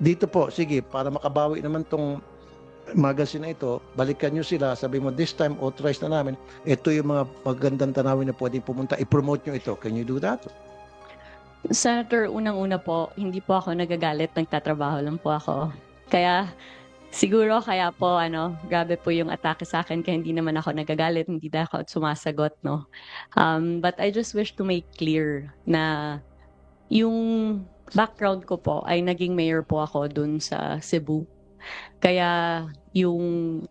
Dito po, sige, para makabawi naman tong magazine na ito, balikan nyo sila, sabi mo, this time authorized na namin, ito yung mga magandang tanawin na pwedeng pumunta, i-promote nyo ito. Can you do that? Senator, unang-una po, hindi po ako nagagalit, nagtatrabaho lang po ako. Kaya siguro kaya po grabe po yung atake sa akin kaya hindi naman ako nagagalit, hindi na ako sumasagot, no. But I just wish to make clear na yung background ko po ay naging mayor po ako dun sa Cebu. Kaya yung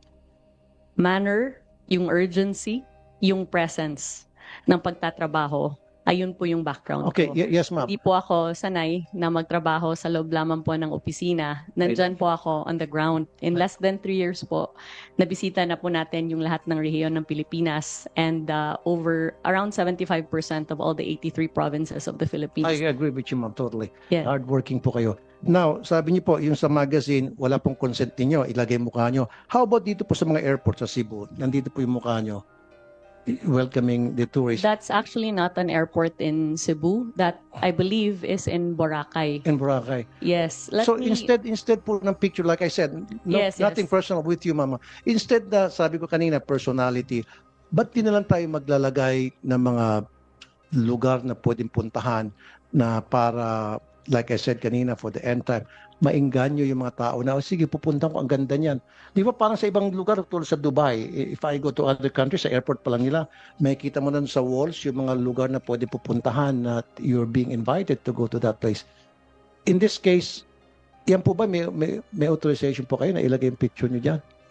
manner, yung urgency, yung presence ng pagtatrabaho, ayun po yung background Okay, ko. yes ma'am. Hindi po ako sanay na magtrabaho sa loob lamang po ng opisina. Nandyan po ako on the ground. In less than 3 years po, nabisita na po natin yung lahat ng rehiyon ng Pilipinas and over around 75% of all the 83 provinces of the Philippines. I agree with you ma'am, totally. Yeah. Hardworking po kayo. Now, sabi niyo po, yung sa magazine, wala pong consent niyo, ilagay mukha niyo. How about dito po sa mga airport sa Cebu? Nandito po yung mukha niyo, welcoming the tourists That's actually not an airport in Cebu. That I believe is in Boracay. in Boracay. Yes. So instead po ng picture, like I said, Yes, nothing yes. personal with you, mama. Instead na, sabi ko kanina, personality, ba't di na lang tayo maglalagay ng mga lugar na pwedeng puntahan na para, like I said kanina, for the end time, maingganyo yung mga tao na, sige, pupunta ko, ang ganda niyan. Di ba parang sa ibang lugar, tulad sa Dubai, if I go to other countries, sa airport pa lang nila, makikita mo na sa walls yung mga lugar na pwede pupuntahan na you're being invited to go to that place. In this case, yan po ba, may authorization po kayo na ilagay yung picture niyo dyan?